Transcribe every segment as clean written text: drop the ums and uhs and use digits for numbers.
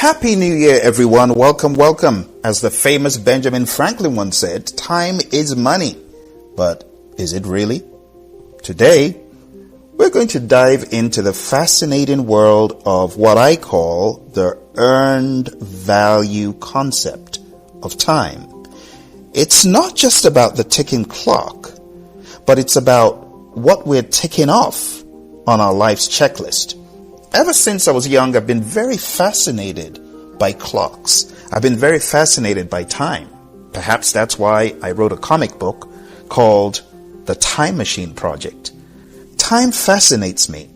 Happy New Year, everyone. Welcome, welcome. As the famous Benjamin Franklin once said, time is money. But is it really? Today, we're going to dive into the fascinating world of what I call the earned value concept of time. It's not just about the ticking clock, but it's about what we're ticking off on our life's checklist. Ever since I was young, I've been very fascinated by clocks. I've been very fascinated by time. Perhaps that's why I wrote a comic book called The Time Machine Project. Time fascinates me,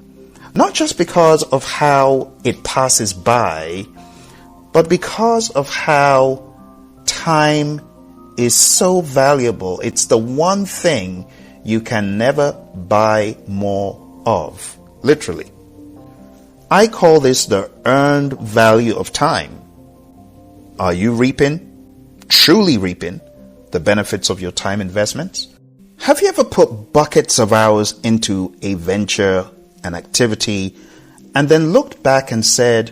not just because of how it passes by, but because of how time is so valuable. It's the one thing you can never buy more of, literally. I call this the earned value of time. Are you truly reaping, the benefits of your time investments? Have you ever put buckets of hours into a venture, an activity, and then looked back and said,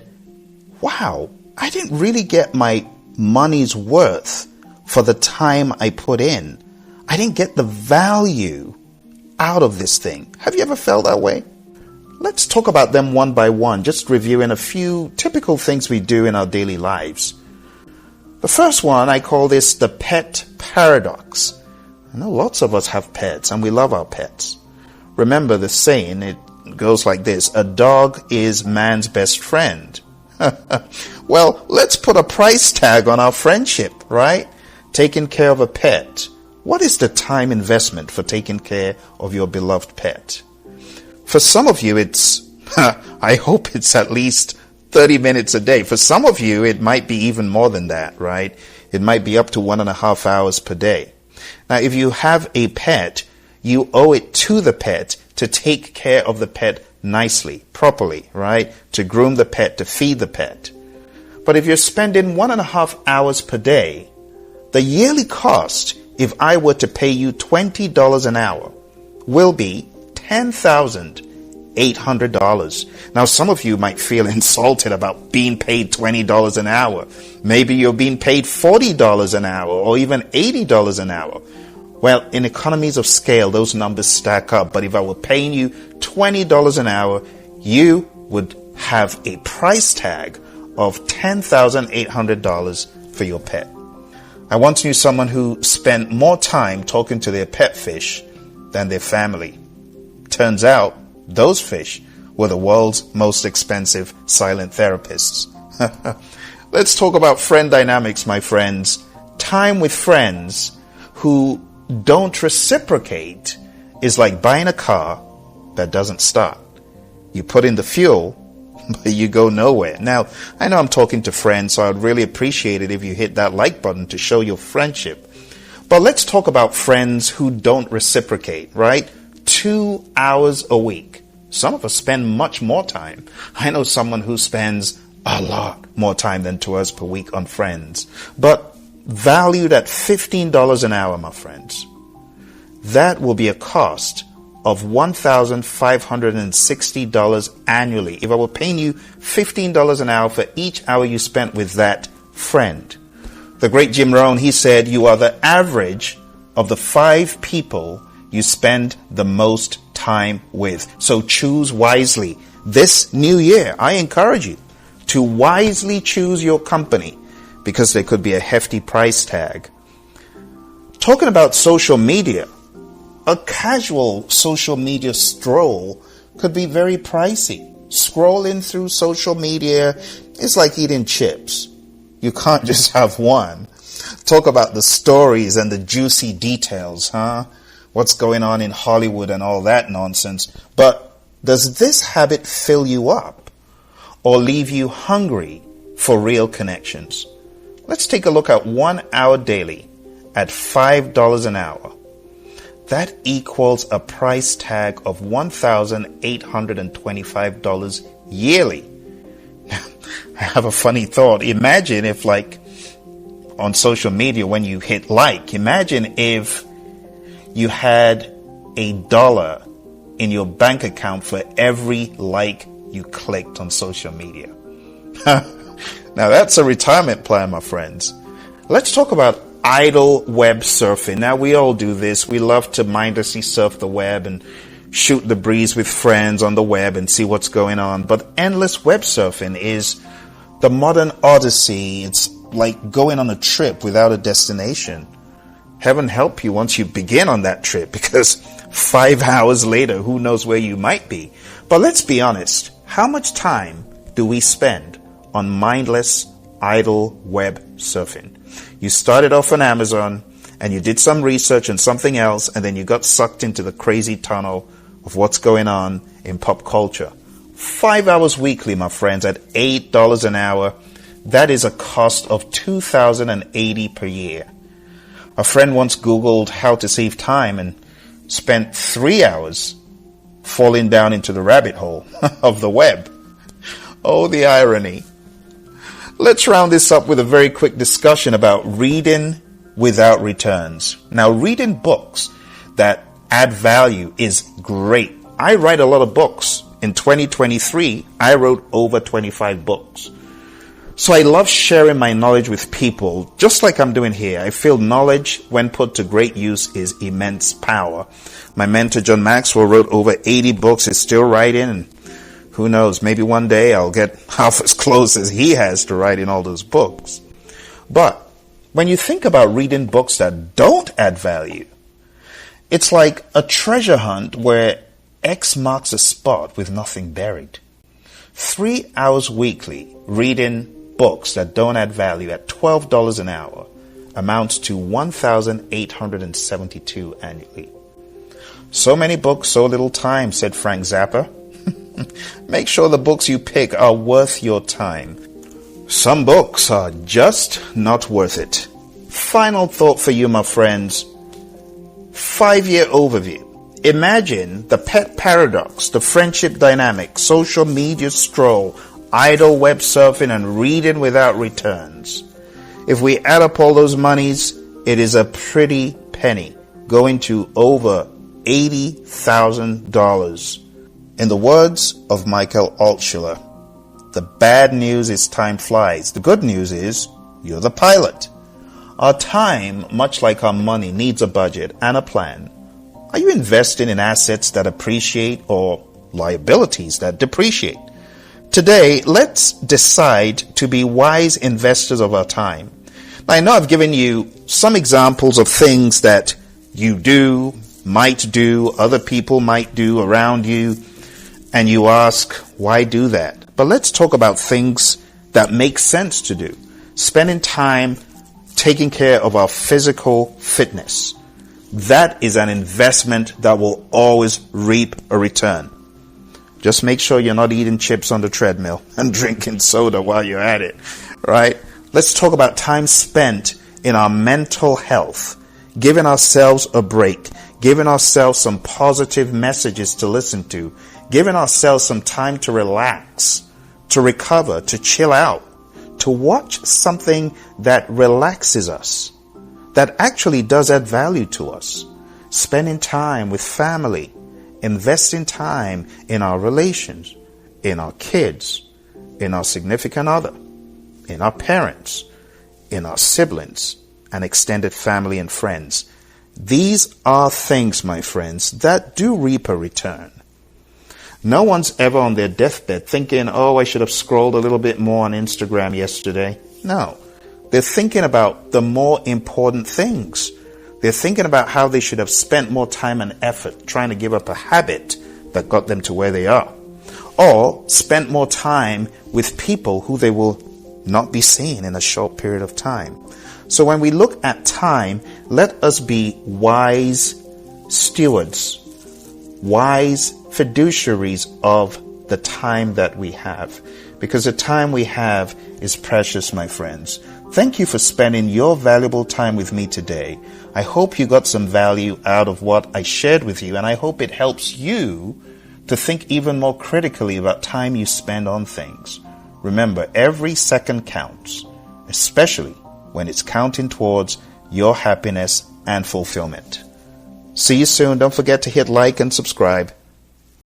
wow, I didn't really get my money's worth for the time I put in. I didn't get the value out of this thing. Have you ever felt that way? Let's talk about them one by one, just reviewing a few typical things we do in our daily lives. The first one, I call this the pet paradox. I know lots of us have pets and we love our pets. Remember the saying, it goes like this: a dog is man's best friend. Well, let's put a price tag on our friendship, right? Taking care of a pet. What is the time investment for taking care of your beloved pet? For some of you, it's, I hope it's at least 30 minutes a day. For some of you, it might be even more than that, right? It might be up to 1.5 hours per day. Now, if you have a pet, you owe it to the pet to take care of the pet nicely, properly, right? To groom the pet, to feed the pet. But if you're spending 1.5 hours per day, the yearly cost, if I were to pay you $20 an hour, will be $10,800. Now, some of you might feel insulted about being paid $20 an hour. Maybe you're being paid $40 an hour or even $80 an hour. Well, in economies of scale, those numbers stack up. But if I were paying you $20 an hour, you would have a price tag of $10,800 for your pet. I once knew someone who spent more time talking to their pet fish than their family. Turns out, those fish were the world's most expensive silent therapists. Let's talk about friend dynamics, my friends. Time with friends who don't reciprocate is like buying a car that doesn't start. You put in the fuel, but you go nowhere. Now, I know I'm talking to friends, so I'd really appreciate it if you hit that like button to show your friendship. But let's talk about friends who don't reciprocate, right? 2 hours a week. Some of us spend much more time. I know someone who spends a lot more time than 2 hours per week on friends, but valued at $15 an hour, my friends. That will be a cost of $1,560 annually. If I were paying you $15 an hour for each hour you spent with that friend. The great Jim Rohn, he said, you are the average of the 5 people you spend the most time with. So choose wisely. This new year, I encourage you to wisely choose your company because there could be a hefty price tag. Talking about social media, a casual social media stroll could be very pricey. Scrolling through social media is like eating chips. You can't just have one. Talk about the stories and the juicy details, huh? What's going on in Hollywood and all that nonsense. But does this habit fill you up or leave you hungry for real connections? Let's take a look at 1 hour daily at $5 an hour. That equals a price tag of $1,825 yearly. I have a funny thought. Imagine if, like, on social media, when you hit like, imagine if you had $1 in your bank account for every like you clicked on social media. Now that's a retirement plan, my friends. Let's talk about idle web surfing. Now we all do this. We love to mindlessly surf the web and shoot the breeze with friends on the web and see what's going on. But endless web surfing is the modern odyssey. It's like going on a trip without a destination. Heaven help you once you begin on that trip, because 5 hours later, who knows where you might be. But let's be honest. How much time do we spend on mindless, idle web surfing? You started off on Amazon and you did some research on something else, and then you got sucked into the crazy tunnel of what's going on in pop culture. 5 hours weekly, my friends, at $8 an hour. That is a cost of $2,080 per year. A friend once Googled how to save time and spent 3 hours falling down into the rabbit hole of the web. Oh, the irony. Let's round this up with a very quick discussion about reading without returns. Now, reading books that add value is great. I write a lot of books. In 2023, I wrote over 25 books. So I love sharing my knowledge with people, just like I'm doing here. I feel knowledge, when put to great use, is immense power. My mentor, John Maxwell, wrote over 80 books, is still writing, and who knows, maybe one day I'll get half as close as he has to writing all those books. But when you think about reading books that don't add value, it's like a treasure hunt where X marks a spot with nothing buried. 3 hours weekly reading books that don't add value at $12 an hour amounts to $1,872 annually. So many books, so little time, said Frank Zappa. Make sure the books you pick are worth your time. Some books are just not worth it. Final thought for you, my friends. 5-year overview. Imagine the pet paradox, the friendship dynamic, social media stroll, idle web surfing, and reading without returns. If we add up all those monies, it is a pretty penny, going to over $80,000. In the words of Michael Altshuler, the bad news is time flies. The good news is you're the pilot. Our time, much like our money, needs a budget and a plan. Are you investing in assets that appreciate or liabilities that depreciate? Today, let's decide to be wise investors of our time. Now, I know I've given you some examples of things that you do, might do, other people might do around you, and you ask, why do that? But let's talk about things that make sense to do. Spending time taking care of our physical fitness. That is an investment that will always reap a return. Just make sure you're not eating chips on the treadmill and drinking soda while you're at it, right? Let's talk about time spent in our mental health, giving ourselves a break, giving ourselves some positive messages to listen to, giving ourselves some time to relax, to recover, to chill out, to watch something that relaxes us, that actually does add value to us. Spending time with family, investing time in our relations, in our kids, in our significant other, in our parents, in our siblings, and extended family and friends. These are things, my friends, that do reap a return. No one's ever on their deathbed thinking, oh, I should have scrolled a little bit more on Instagram yesterday. No. They're thinking about the more important things. They're thinking about how they should have spent more time and effort trying to give up a habit that got them to where they are. Or spent more time with people who they will not be seeing in a short period of time. So when we look at time, let us be wise stewards, wise fiduciaries of the time that we have. Because the time we have is precious, my friends. Thank you for spending your valuable time with me today. I hope you got some value out of what I shared with you, and I hope it helps you to think even more critically about time you spend on things. Remember, every second counts, especially when it's counting towards your happiness and fulfillment. See you soon. Don't forget to hit like and subscribe.